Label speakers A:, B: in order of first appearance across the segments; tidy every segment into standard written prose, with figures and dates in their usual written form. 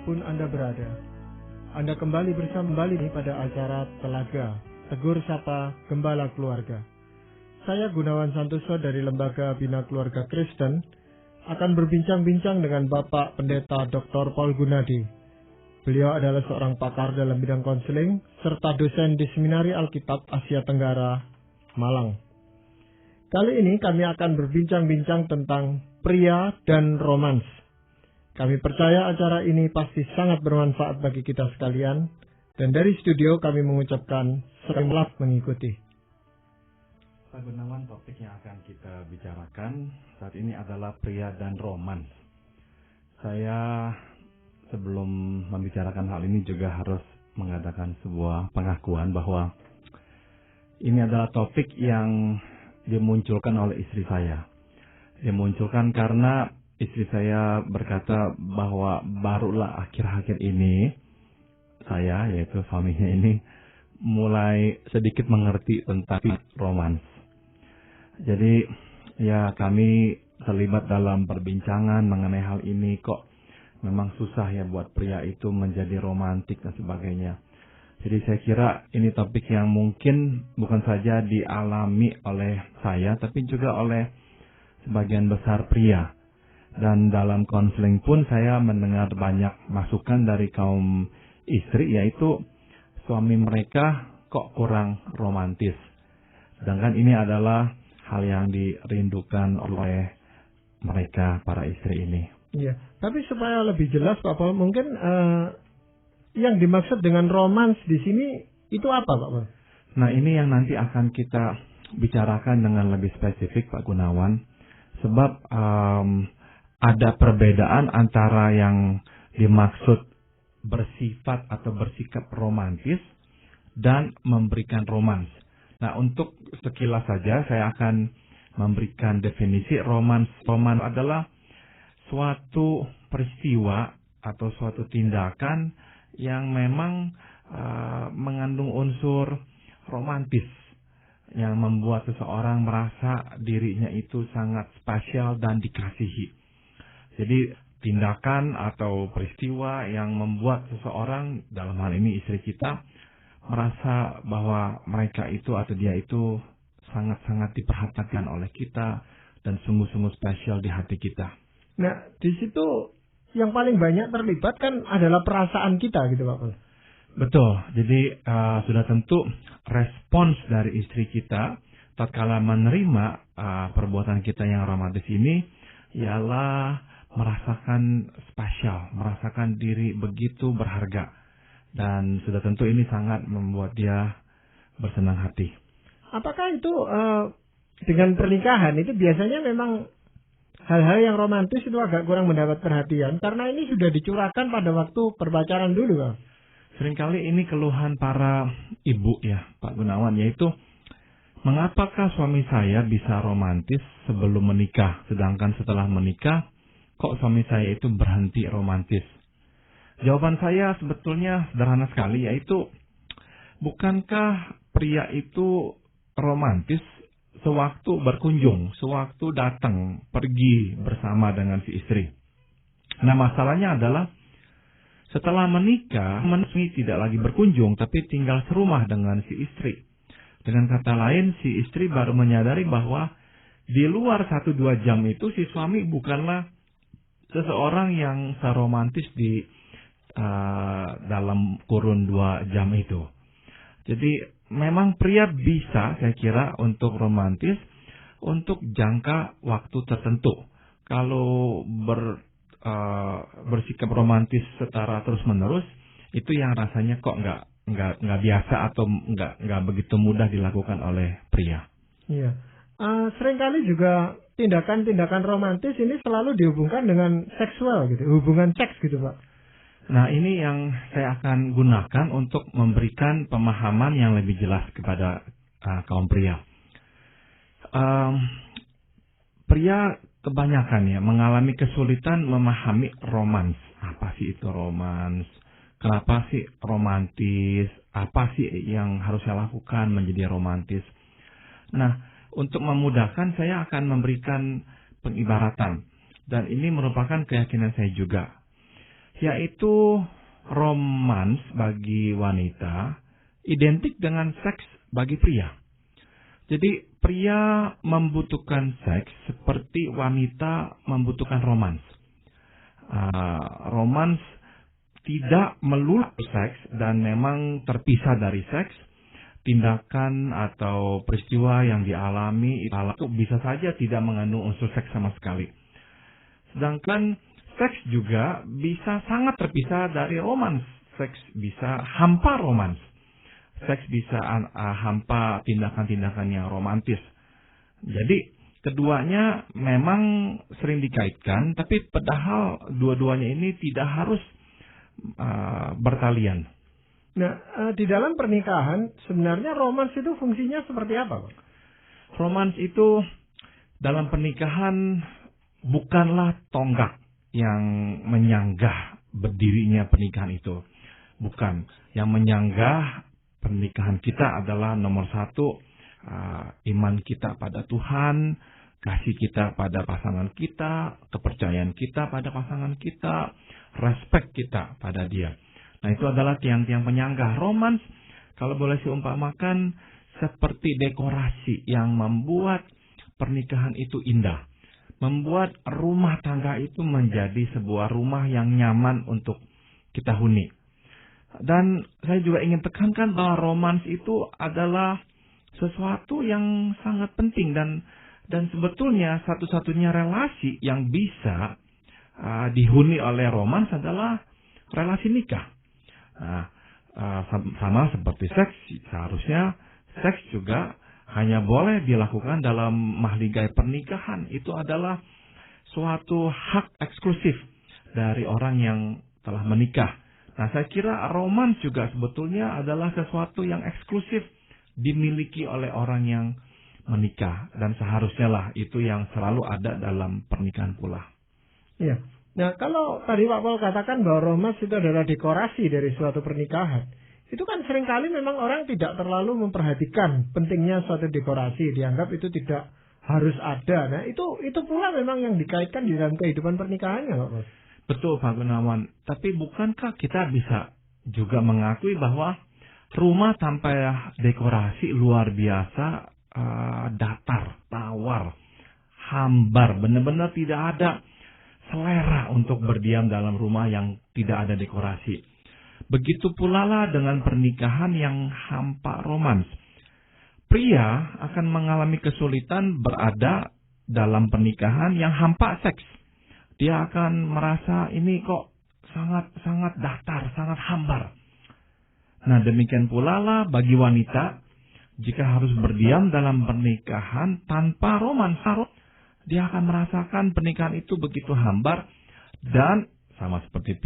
A: dimanapun Anda berada. Anda kembali pada acara Telaga, Tegur Sapa Gembala Keluarga. Saya Gunawan Santoso dari Lembaga Bina Keluarga Kristen akan berbincang-bincang dengan Bapak Pendeta Dr. Paul Gunadi. Beliau adalah seorang pakar dalam bidang konseling serta dosen di Seminari Alkitab Asia Tenggara, Malang. Kali ini kami akan berbincang-bincang tentang pria dan romans. Kami percaya acara ini pasti sangat bermanfaat bagi kita sekalian, dan dari studio kami mengucapkan selamat mengikuti.
B: Pak Gunawan, topik yang akan kita bicarakan saat ini adalah pria dan romans. Saya sebelum membicarakan hal ini juga harus mengadakan sebuah pengakuan bahwa ini adalah topik yang dimunculkan oleh istri saya. Dimunculkan karena istri saya berkata bahwa barulah akhir-akhir ini saya, yaitu suaminya ini, mulai sedikit mengerti tentang romans. Jadi ya kami terlibat dalam perbincangan mengenai hal ini, kok memang susah ya buat pria itu menjadi romantik dan sebagainya. Jadi saya kira ini topik yang mungkin bukan saja dialami oleh saya, tapi juga oleh sebagian besar pria. Dan dalam konseling pun saya mendengar banyak masukan dari kaum istri, yaitu suami mereka kok kurang romantis. Sedangkan ini adalah hal yang dirindukan oleh mereka, para istri ini.
A: Iya, tapi supaya lebih jelas Pak Paul, mungkin yang dimaksud dengan romans di sini itu apa Pak Paul?
B: Nah, ini yang nanti akan kita bicarakan dengan lebih spesifik Pak Gunawan. Sebab ada perbedaan antara yang dimaksud bersifat atau bersikap romantis dan memberikan romans. Nah, untuk sekilas saja saya akan memberikan definisi romans. Romans adalah suatu peristiwa atau suatu tindakan yang memang mengandung unsur romantis, yang membuat seseorang merasa dirinya itu sangat spesial dan dikasihi. Jadi tindakan atau peristiwa yang membuat seseorang, dalam hal ini istri kita, merasa bahwa mereka itu atau dia itu sangat-sangat diperhatikan oleh kita dan sungguh-sungguh spesial di hati kita.
A: Nah, di situ yang paling banyak terlibat kan adalah perasaan kita gitu Pak Paul.
B: Betul, jadi sudah tentu respons dari istri kita tatkala menerima perbuatan kita yang romantis ini ialah merasakan spesial, merasakan diri begitu berharga. Dan sudah tentu ini sangat membuat dia bersenang hati.
A: Apakah itu dengan pernikahan itu biasanya memang hal-hal yang romantis itu agak kurang mendapat perhatian karena ini sudah dicurahkan pada waktu perpacaran dulu Pak?
B: Seringkali ini keluhan para ibu ya Pak Gunawan, yaitu mengapakah suami saya bisa romantis sebelum menikah, sedangkan setelah menikah kok suami saya itu berhenti romantis? Jawaban saya sebetulnya sederhana sekali, yaitu bukankah pria itu romantis sewaktu berkunjung, sewaktu datang, pergi bersama dengan si istri? Nah, masalahnya adalah setelah menikah, suami tidak lagi berkunjung, tapi tinggal serumah dengan si istri. Dengan kata lain, si istri baru menyadari bahwa di luar 1-2 jam itu si suami bukanlah seseorang yang seromantis di dalam kurun 2 jam itu. Jadi memang pria bisa, saya kira, untuk romantis untuk jangka waktu tertentu. Kalau bersikap romantis secara terus-menerus, itu yang rasanya kok nggak biasa atau nggak begitu mudah dilakukan oleh pria.
A: Iya. Seringkali juga tindakan-tindakan romantis ini selalu dihubungkan dengan seksual gitu, hubungan seks gitu Pak.
B: Nah, ini yang saya akan gunakan untuk memberikan pemahaman yang lebih jelas kepada kaum pria. Pria kebanyakan ya mengalami kesulitan memahami romans. Apa sih itu romans? Kenapa sih romantis? Apa sih yang harus saya lakukan menjadi romantis? Nah, untuk memudahkan saya akan memberikan pengibaratan. Dan ini merupakan keyakinan saya juga. yaitu romans bagi wanita identik dengan seks bagi pria. Jadi pria membutuhkan seks seperti wanita membutuhkan romans. Romans tidak melulu seks dan memang terpisah dari seks. Tindakan atau peristiwa yang dialami itu bisa saja tidak mengandung unsur seks sama sekali. Sedangkan seks juga bisa sangat terpisah dari romans. Seks bisa hampa romans. Seks bisa hampa tindakan-tindakan yang romantis. Jadi keduanya memang sering dikaitkan, tapi padahal dua-duanya ini tidak harus bertalian.
A: Nah, di dalam pernikahan sebenarnya romans itu fungsinya seperti apa, Pak?
B: Romans itu dalam pernikahan bukanlah tonggak yang menyanggah berdirinya pernikahan itu. Bukan. Yang menyanggah pernikahan kita adalah nomor satu, iman kita pada Tuhan, kasih kita pada pasangan kita, kepercayaan kita pada pasangan kita, respek kita pada dia. Nah, itu adalah tiang-tiang penyanggah. Romans, kalau boleh diumpamakan, seperti dekorasi yang membuat pernikahan itu indah. Membuat rumah tangga itu menjadi sebuah rumah yang nyaman untuk kita huni. Dan saya juga ingin tekankan bahwa romans itu adalah sesuatu yang sangat penting. Dan sebetulnya satu-satunya relasi yang bisa dihuni oleh romans adalah relasi nikah. Nah, sama seperti seks, seharusnya seks juga hanya boleh dilakukan dalam mahligai pernikahan. Itu adalah suatu hak eksklusif dari orang yang telah menikah. Nah, saya kira romans juga sebetulnya adalah sesuatu yang eksklusif dimiliki oleh orang yang menikah. Dan seharusnya lah itu yang selalu ada dalam pernikahan pula.
A: Iya. Nah, kalau tadi Pak Paul katakan bahwa romans itu adalah dekorasi dari suatu pernikahan, itu kan seringkali memang orang tidak terlalu memperhatikan pentingnya suatu dekorasi, dianggap itu tidak harus ada. Nah, itu pula memang yang dikaitkan di dalam kehidupan pernikahannya, Pak Paul.
B: Betul, Pak Gunawan. Tapi bukankah kita bisa juga mengakui bahwa rumah tanpa dekorasi luar biasa datar, tawar, hambar, benar-benar tidak ada selera untuk berdiam dalam rumah yang tidak ada dekorasi. Begitu pula lah dengan pernikahan yang hampa romans. Pria akan mengalami kesulitan berada dalam pernikahan yang hampa seks. Dia akan merasa ini kok sangat datar, sangat hambar. Nah, demikian pula lah bagi wanita, jika harus berdiam dalam pernikahan tanpa romans, dia akan merasakan pernikahan itu begitu hambar, dan sama seperti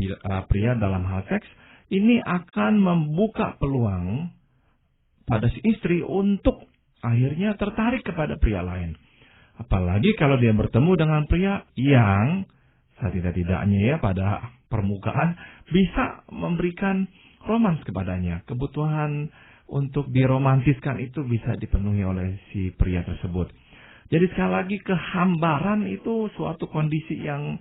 B: pria dalam hal seks, ini akan membuka peluang pada si istri untuk akhirnya tertarik kepada pria lain. Apalagi kalau dia bertemu dengan pria yang setidak-tidaknya pada permukaan bisa memberikan romans kepadanya. Kebutuhan untuk diromantiskan itu bisa dipenuhi oleh si pria tersebut. Jadi sekali lagi kehambaran itu suatu kondisi yang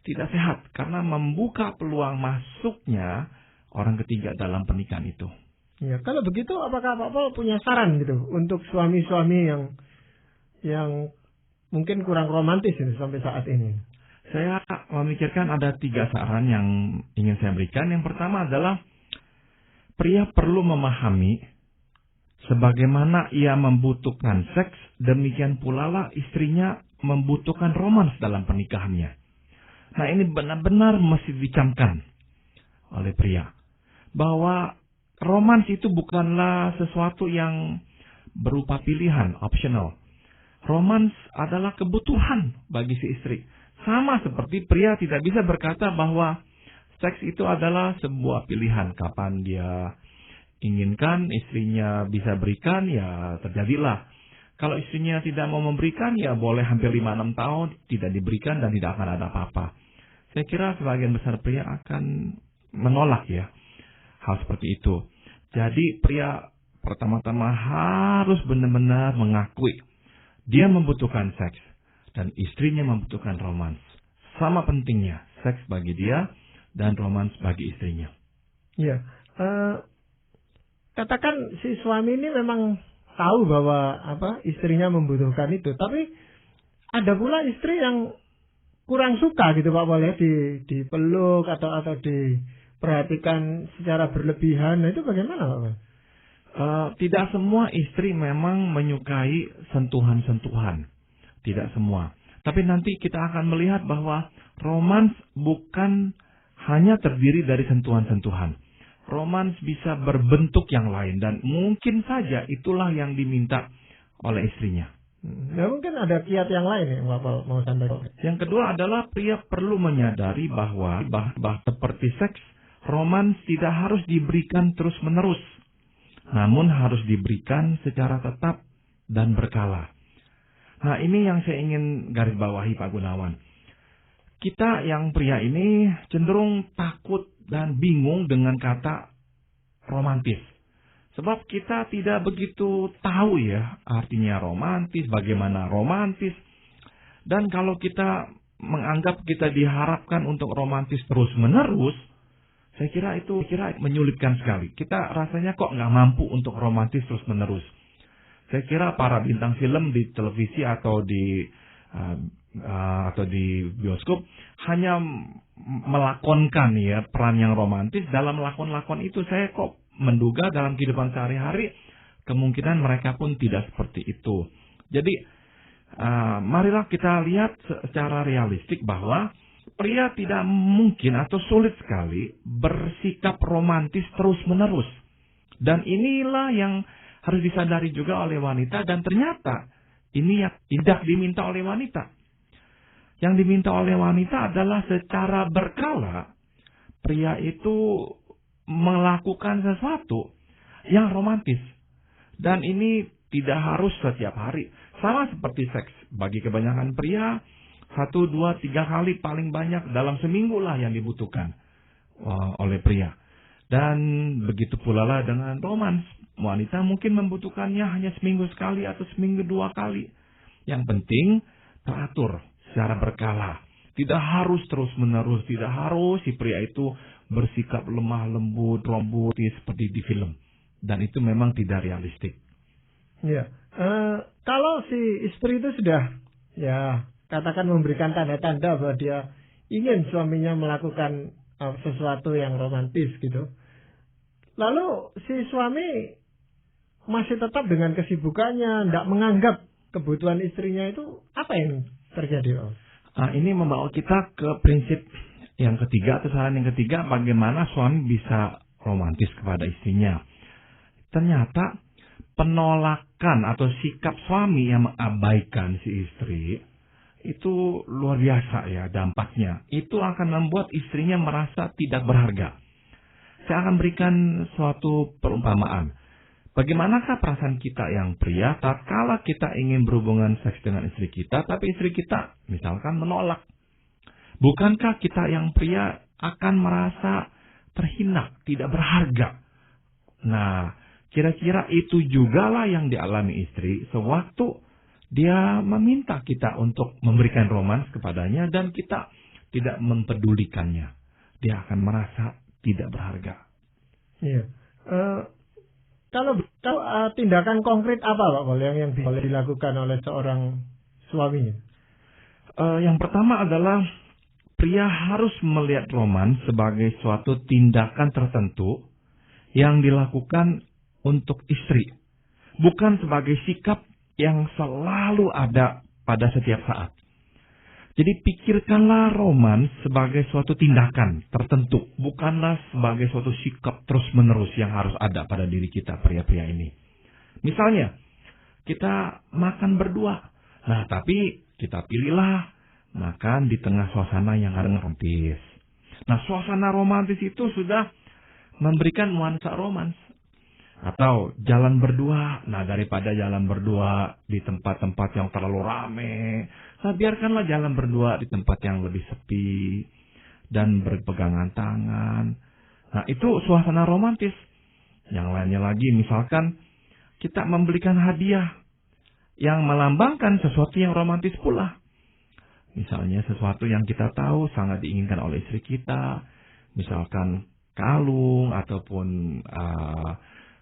B: tidak sehat karena membuka peluang masuknya orang ketiga dalam pernikahan itu.
A: Ya, kalau begitu apakah Pak Paul punya saran gitu untuk suami-suami yang mungkin kurang romantis ini sampai saat ini?
B: Saya memikirkan ada 3 saran yang ingin saya berikan. Yang pertama adalah pria perlu memahami sebagaimana ia membutuhkan seks, demikian pula lah istrinya membutuhkan romans dalam pernikahannya. Nah, ini benar-benar mesti dicamkan oleh pria. Bahwa romans itu bukanlah sesuatu yang berupa pilihan, optional. Romans adalah kebutuhan bagi si istri. Sama seperti pria tidak bisa berkata bahwa seks itu adalah sebuah pilihan. Kapan dia inginkan, istrinya bisa berikan, ya terjadilah. Kalau istrinya tidak mau memberikan, ya boleh hampir 5-6 tahun tidak diberikan dan tidak akan ada apa-apa. Saya kira sebagian besar pria akan menolak ya hal seperti itu. Jadi pria pertama-tama harus benar-benar mengakui dia membutuhkan seks dan istrinya membutuhkan romans. Sama pentingnya seks bagi dia dan romans bagi istrinya.
A: Ya, katakan si suami ini memang tahu bahwa istrinya membutuhkan itu, tapi ada pula istri yang kurang suka gitu Pak Paul ya, dipeluk atau diperhatikan secara berlebihan. Nah, itu bagaimana Pak Paul?
B: Tidak semua istri memang menyukai sentuhan-sentuhan. Tidak semua. Tapi nanti kita akan melihat bahwa romans bukan hanya terdiri dari sentuhan-sentuhan. Romans bisa berbentuk yang lain dan mungkin saja itulah yang diminta oleh istrinya.
A: Ya mungkin ada kiat yang lain yang Bapak mau sampaikan.
B: Yang kedua adalah pria perlu menyadari bahwa seperti seks, romans tidak harus diberikan terus-menerus, namun harus diberikan secara tetap dan berkala. Nah, ini yang saya ingin garis bawahi Pak Gunawan. Kita yang pria ini cenderung takut dan bingung dengan kata romantis. Sebab kita tidak begitu tahu ya artinya romantis, bagaimana romantis. Dan kalau kita menganggap kita diharapkan untuk romantis terus-menerus, saya kira itu menyulitkan sekali. Kita rasanya kok nggak mampu untuk romantis terus-menerus. Saya kira para bintang film di televisi atau di bioskop hanya melakonkan ya peran yang romantis. Dalam lakon-lakon itu saya kok menduga dalam kehidupan sehari-hari kemungkinan mereka pun tidak seperti itu. Jadi marilah kita lihat secara realistik bahwa pria tidak mungkin atau sulit sekali bersikap romantis terus-menerus. Dan inilah yang harus disadari juga oleh wanita, dan ternyata ini yang tidak diminta oleh wanita. Yang diminta oleh wanita adalah secara berkala pria itu melakukan sesuatu yang romantis. Dan ini tidak harus setiap hari. Sama seperti seks. Bagi kebanyakan pria, 1, 2, 3 kali paling banyak dalam seminggu lah yang dibutuhkan oleh pria. Dan begitu pula lah dengan romans. Wanita mungkin membutuhkannya hanya seminggu sekali atau seminggu 2 kali. Yang penting teratur secara berkala. Tidak harus terus-menerus. Tidak harus si pria itu bersikap lemah lembut, seperti di film. Dan itu memang tidak realistik.
A: Ya, kalau si istri itu sudah katakan memberikan tanda-tanda bahwa dia ingin suaminya melakukan sesuatu yang romantis gitu. Lalu si suami masih tetap dengan kesibukannya, tidak menganggap kebutuhan istrinya, itu apa yang terjadi?
B: Ini membawa kita ke prinsip yang ketiga atau saran yang ketiga, bagaimana suami bisa romantis kepada istrinya. Ternyata penolakan atau sikap suami yang mengabaikan si istri itu luar biasa ya dampaknya. Itu akan membuat istrinya merasa tidak berharga. Saya akan berikan suatu perumpamaan. Bagaimanakah perasaan kita yang pria tatkala kita ingin berhubungan seks dengan istri kita, tapi istri kita misalkan menolak? Bukankah kita yang pria akan merasa terhina, tidak berharga? Nah, kira-kira itu jugalah yang dialami istri sewaktu dia meminta kita untuk memberikan romans kepadanya dan kita tidak mempedulikannya. Dia akan merasa tidak berharga.
A: Iya. Kalau tindakan konkret apa Pak Paul yang boleh dilakukan oleh seorang suami?
B: Yang pertama adalah pria harus melihat romans sebagai suatu tindakan tertentu yang dilakukan untuk istri, bukan sebagai sikap yang selalu ada pada setiap saat. Jadi pikirkanlah romans sebagai suatu tindakan tertentu, bukanlah sebagai suatu sikap terus-menerus yang harus ada pada diri kita pria-pria ini. Misalnya, kita makan berdua. Nah, tapi kita pilihlah makan di tengah suasana yang romantis. Nah, suasana romantis itu sudah memberikan nuansa romans. Atau jalan berdua. Nah, daripada jalan berdua di tempat-tempat yang terlalu rame, nah biarkanlah jalan berdua di tempat yang lebih sepi dan berpegangan tangan. Nah, itu suasana romantis. Yang lainnya lagi, misalkan kita membelikan hadiah yang melambangkan sesuatu yang romantis pula. Misalnya sesuatu yang kita tahu sangat diinginkan oleh istri kita. misalkan kalung ataupun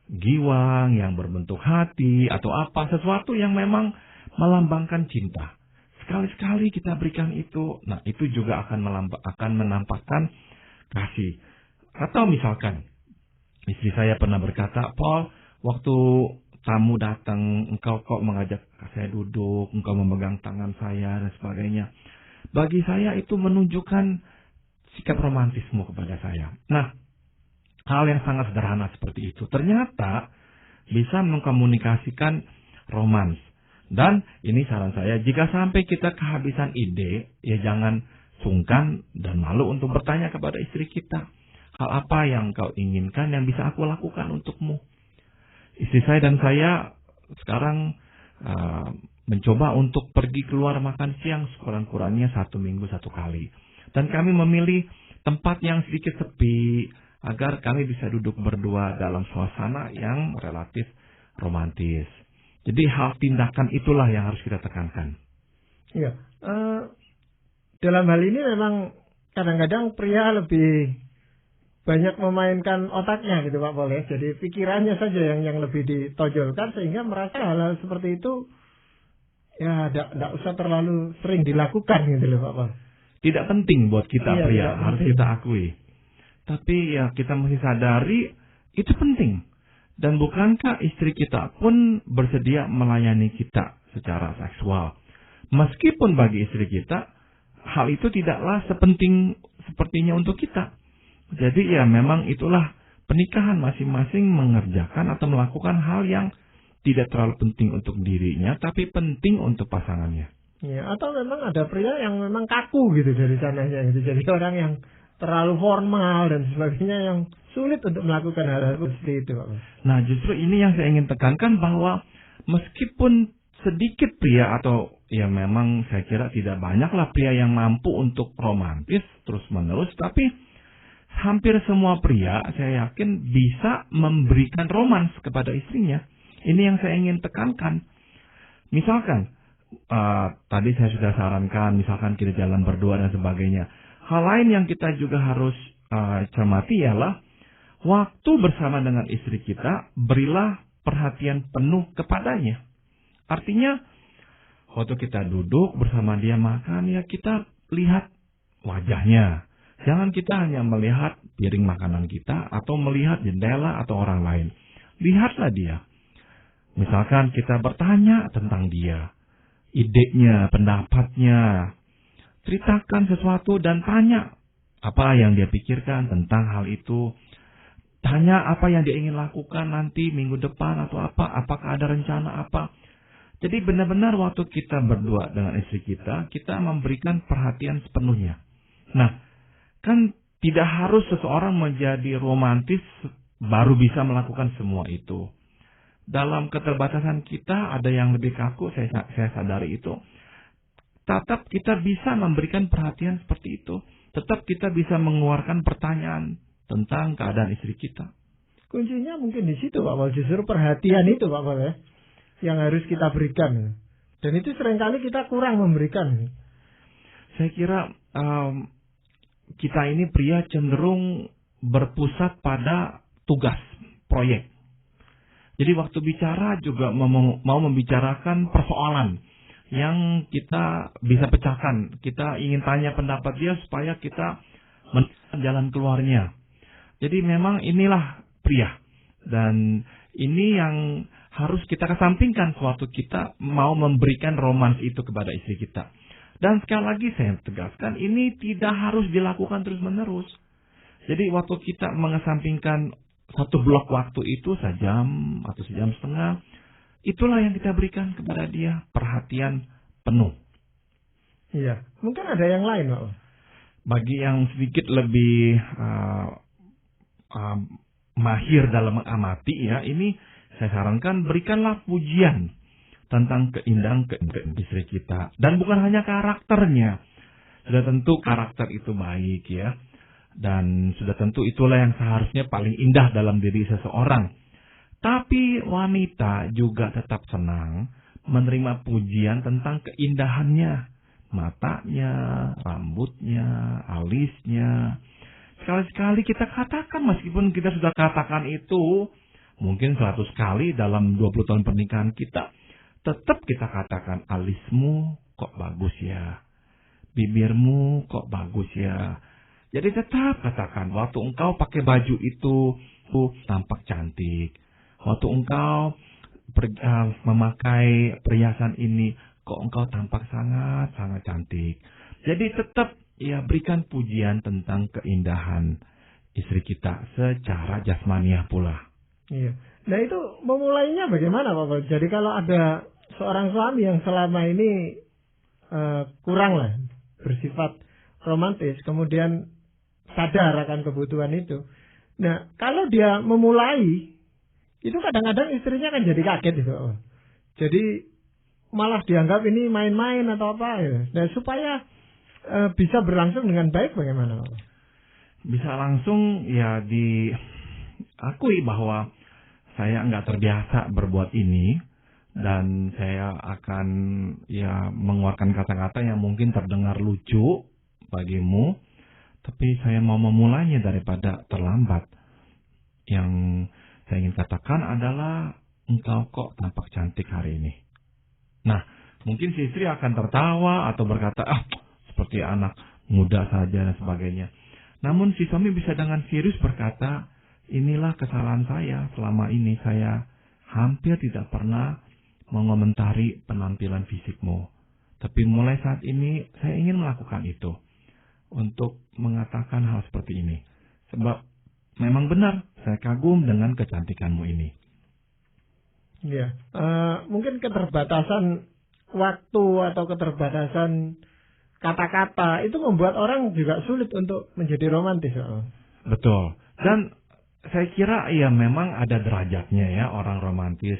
B: giwang yang berbentuk hati atau apa, sesuatu yang memang melambangkan cinta. Sekali-sekali kita berikan itu, nah itu juga akan menampakkan kasih. Atau misalkan istri saya pernah berkata, Paul, waktu tamu datang, engkau kok mengajak saya duduk, engkau memegang tangan saya dan sebagainya. Bagi saya itu menunjukkan sikap romantismu kepada saya. Nah, hal yang sangat sederhana seperti itu ternyata bisa mengkomunikasikan romans. Dan ini saran saya, jika sampai kita kehabisan ide, ya jangan sungkan dan malu untuk bertanya kepada istri kita. Hal apa yang kau inginkan yang bisa aku lakukan untukmu? Istri saya dan saya sekarang mencoba untuk pergi keluar makan siang sekurang-kurangnya 1 minggu 1 kali. Dan kami memilih tempat yang sedikit sepi agar kami bisa duduk berdua dalam suasana yang relatif romantis. Jadi hal tindakan itulah yang harus kita tekankan.
A: Iya. Dalam hal ini memang kadang-kadang pria lebih banyak memainkan otaknya gitu Pak Paul ya. Jadi pikirannya saja yang lebih ditonjolkan sehingga merasa hal-hal seperti itu ya tidak usah terlalu sering dilakukan gitu loh Pak Paul.
B: Tidak penting buat kita pria, harus kita akui. Tapi ya kita mesti sadari itu penting. Dan bukankah istri kita pun bersedia melayani kita secara seksual? Meskipun bagi istri kita, hal itu tidaklah sepenting sepertinya untuk kita. Jadi ya memang itulah pernikahan masing-masing mengerjakan atau melakukan hal yang tidak terlalu penting untuk dirinya, tapi penting untuk pasangannya.
A: Ya, atau memang ada pria yang memang kaku gitu dari sananya gitu. Jadi orang yang terlalu formal dan sebagainya yang sulit untuk melakukan hal-hal seperti itu.
B: Nah, justru ini yang saya ingin tekankan bahwa meskipun sedikit pria atau ya memang saya kira tidak banyaklah pria yang mampu untuk romantis terus-menerus, tapi hampir semua pria saya yakin bisa memberikan romans kepada istrinya. Ini yang saya ingin tekankan. Misalkan tadi saya sudah sarankan, misalkan kita jalan berdua dan sebagainya. Hal lain yang kita juga harus cermati ialah waktu bersama dengan istri kita, berilah perhatian penuh kepadanya. Artinya, waktu kita duduk bersama dia makan, ya kita lihat wajahnya. Jangan kita hanya melihat piring makanan kita, atau melihat jendela atau orang lain. Lihatlah dia. Misalkan kita bertanya tentang dia, idenya, pendapatnya. Ceritakan sesuatu dan tanya apa yang dia pikirkan tentang hal itu. Tanya apa yang dia ingin lakukan nanti minggu depan atau apa. Apakah ada rencana apa. Jadi benar-benar waktu kita berdua dengan istri kita, kita memberikan perhatian sepenuhnya. Nah, kan tidak harus seseorang menjadi romantis baru bisa melakukan semua itu. Dalam keterbatasan kita ada yang lebih kaku, saya sadari itu. Tetap kita bisa memberikan perhatian seperti itu. Tetap kita bisa mengeluarkan pertanyaan tentang keadaan istri kita.
A: Kuncinya mungkin di situ Pak Paul. Justru perhatian itu Pak Paul ya, yang harus kita berikan. Dan itu seringkali kita kurang memberikan.
B: Saya kira kita ini pria cenderung berpusat pada tugas, proyek. Jadi waktu bicara juga mau membicarakan persoalan yang kita bisa pecahkan. Kita ingin tanya pendapat dia supaya kita menemukan jalan keluarnya. Jadi memang inilah pria. Dan ini yang harus kita kesampingkan suatu kita mau memberikan romans itu kepada istri kita. Dan sekali lagi saya tegaskan, ini tidak harus dilakukan terus-menerus. Jadi waktu kita mengesampingkan satu blok waktu itu sejam atau sejam setengah, itulah yang kita berikan kepada dia, perhatian penuh.
A: Iya, mungkin ada yang lain, Pak.
B: Bagi yang sedikit lebih mahir dalam mengamati, ya, ini saya sarankan berikanlah pujian tentang keindahan istri kita. Dan bukan hanya karakternya. Sudah tentu karakter itu baik, ya. Dan sudah tentu itulah yang seharusnya paling indah dalam diri seseorang. Tapi wanita juga tetap senang menerima pujian tentang keindahannya. Matanya, rambutnya, alisnya. sekali-sekali kita katakan, meskipun kita sudah katakan itu mungkin 100 kali dalam 20 tahun pernikahan kita, tetap kita katakan, alismu kok bagus ya, bibirmu kok bagus ya. Jadi tetap katakan, waktu engkau pakai baju itu tampak cantik. Waktu engkau memakai perhiasan ini, kok engkau tampak sangat-sangat cantik. Jadi tetap ya berikan pujian tentang keindahan istri kita secara jasmaniah pula.
A: Iya. Nah itu memulainya bagaimana Pak Paul? Jadi kalau ada seorang suami yang selama ini kurang lah bersifat romantis, kemudian sadar akan kebutuhan itu. Nah kalau dia memulai, itu kadang-kadang istrinya kan jadi kaget gitu. Jadi malah dianggap ini main-main atau apa ya. Nah supaya bisa berlangsung dengan baik bagaimana Pak?
B: Bisa langsung ya diakui bahwa saya nggak terbiasa berbuat ini, dan saya akan ya mengeluarkan kata-kata yang mungkin terdengar lucu bagimu, tapi saya mau memulainya daripada terlambat. Yang saya ingin katakan adalah, engkau kok tampak cantik hari ini. Nah, mungkin si istri akan tertawa atau berkata, seperti anak muda saja dan sebagainya. Namun si suami bisa dengan serius berkata, inilah kesalahan saya selama ini, saya hampir tidak pernah mengomentari penampilan fisikmu. Tapi mulai saat ini saya ingin melakukan itu, untuk mengatakan hal seperti ini. Sebab memang benar, saya kagum dengan kecantikanmu ini.
A: Iya, mungkin keterbatasan waktu atau keterbatasan kata-kata itu membuat orang juga sulit untuk menjadi romantis.
B: Betul. Dan saya kira ya memang ada derajatnya ya orang romantis.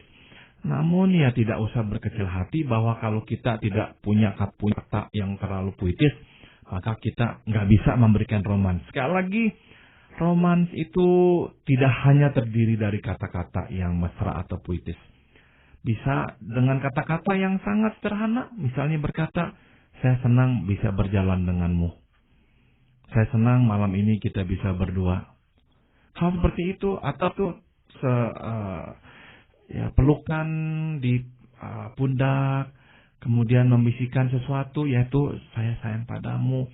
B: Namun ya tidak usah berkecil hati bahwa kalau kita tidak punya kata yang terlalu puitis, maka kita nggak bisa memberikan romans. Sekali lagi, romans itu tidak hanya terdiri dari kata-kata yang mesra atau puitis. Bisa dengan kata-kata yang sangat sederhana, misalnya berkata, saya senang bisa berjalan denganmu. Saya senang malam ini kita bisa berdua. Hal seperti itu, atau tuh pelukan di pundak, kemudian membisikkan sesuatu, yaitu saya sayang padamu.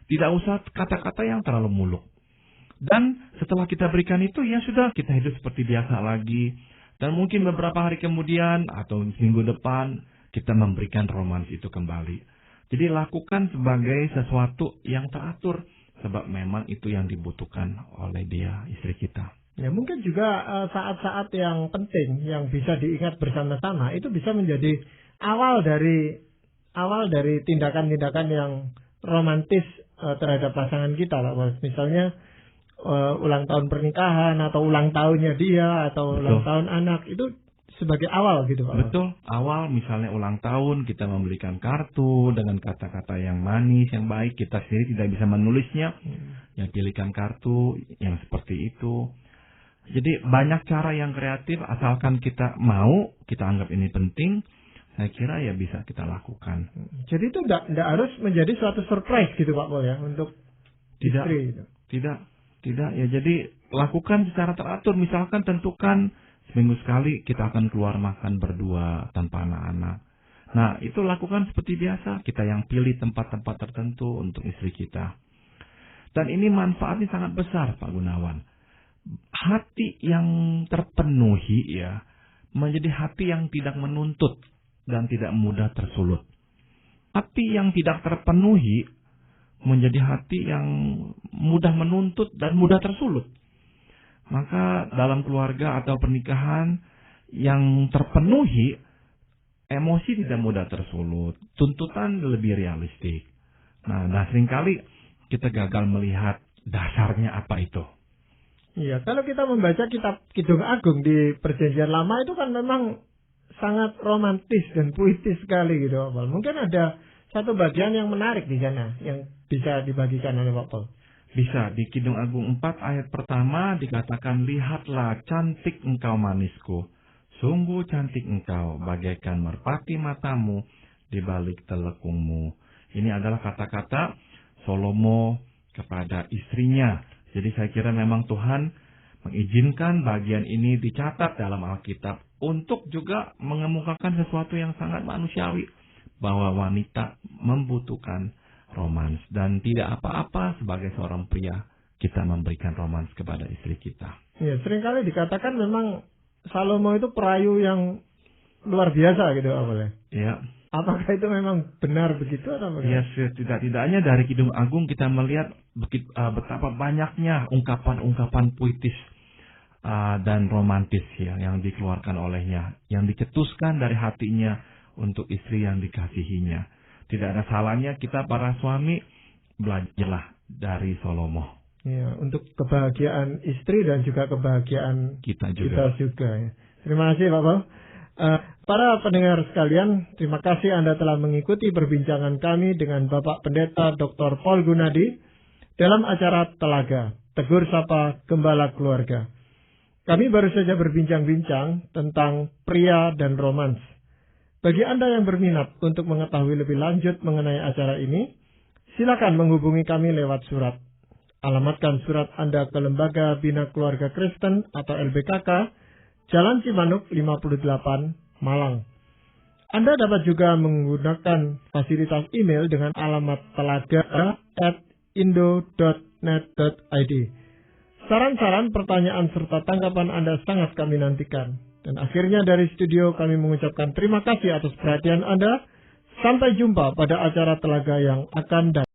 B: Tidak usah kata-kata yang terlalu muluk. Dan setelah kita berikan itu, ya sudah, kita hidup seperti biasa lagi. Dan mungkin beberapa hari kemudian atau minggu depan kita memberikan romans itu kembali. Jadi lakukan sebagai sesuatu yang teratur, sebab memang itu yang dibutuhkan oleh dia, istri kita.
A: Ya mungkin juga saat-saat yang penting yang bisa diingat bersama-sama itu bisa menjadi awal dari tindakan-tindakan yang romantis terhadap pasangan kita lah. Misalnya ulang tahun pernikahan atau ulang tahunnya dia atau
B: Betul.
A: Ulang tahun anak, itu sebagai awal gitu Pak.
B: Betul, awal misalnya ulang tahun kita memberikan kartu dengan kata-kata yang manis, yang baik, kita sendiri tidak bisa menulisnya, yang pilihkan kartu yang seperti itu. Jadi banyak cara yang kreatif, asalkan kita mau, kita anggap ini penting, saya kira ya bisa kita lakukan.
A: Jadi itu tidak harus menjadi suatu surprise gitu Pak Paul ya untuk istri gitu.
B: Tidak ya, jadi lakukan secara teratur. Misalkan tentukan seminggu sekali kita akan keluar makan berdua tanpa anak-anak. Nah itu lakukan seperti biasa, kita yang pilih tempat-tempat tertentu untuk istri kita. Dan ini manfaatnya sangat besar Pak Gunawan. Hati yang terpenuhi ya menjadi hati yang tidak menuntut dan tidak mudah tersulut. Hati yang tidak terpenuhi menjadi hati yang mudah menuntut dan mudah tersulut. Maka dalam keluarga atau pernikahan yang terpenuhi, emosi tidak mudah tersulut, tuntutan lebih realistik. Nah seringkali kita gagal melihat dasarnya apa itu.
A: Iya, kalau kita membaca kitab Kidung Agung di Perjanjian Lama itu kan memang sangat romantis dan puitis sekali gitu Pak Paul. Mungkin ada satu bagian yang menarik di sana yang bisa dibagikan oleh Pak Paul.
B: Bisa, di Kidung Agung 4 ayat pertama dikatakan, lihatlah cantik engkau manisku, sungguh cantik engkau bagaikan merpati matamu di balik telekungmu. Ini adalah kata-kata Salomo kepada istrinya Jadi saya kira memang Tuhan mengizinkan bagian ini dicatat dalam Alkitab untuk juga mengemukakan sesuatu yang sangat manusiawi, bahwa wanita membutuhkan romans, dan tidak apa-apa sebagai seorang pria kita memberikan romans kepada istri kita.
A: Ya, seringkali dikatakan memang Salomo itu perayu yang luar biasa gitu awalnya.
B: Ya.
A: Apakah itu memang benar begitu atau bagaimana?
B: Ya, tidak-tidaknya dari Kidung Agung kita melihat betapa banyaknya ungkapan-ungkapan puitis dan romantis ya yang dikeluarkan olehnya, yang dicetuskan dari hatinya untuk istri yang dikasihinya. Tidak ada salahnya kita para suami belajarlah dari Salomo.
A: Ya, untuk kebahagiaan istri dan juga kebahagiaan
B: Kita juga.
A: Ya. Terima kasih Bapak. Para pendengar sekalian, terima kasih Anda telah mengikuti perbincangan kami dengan Bapak Pendeta Dr. Paul Gunadi dalam acara Telaga, Tegur Sapa Gembala Keluarga. Kami baru saja berbincang-bincang tentang pria dan romans. Bagi Anda yang berminat untuk mengetahui lebih lanjut mengenai acara ini, silakan menghubungi kami lewat surat. Alamatkan surat Anda ke Lembaga Bina Keluarga Kristen atau LBKK, Jalan Cimanuk 58, Malang. Anda dapat juga menggunakan fasilitas email dengan alamat telaga@indo.net.id. Saran-saran, pertanyaan, serta tanggapan Anda sangat kami nantikan. Dan akhirnya dari studio kami mengucapkan terima kasih atas perhatian Anda. Sampai jumpa pada acara Telaga yang akan datang.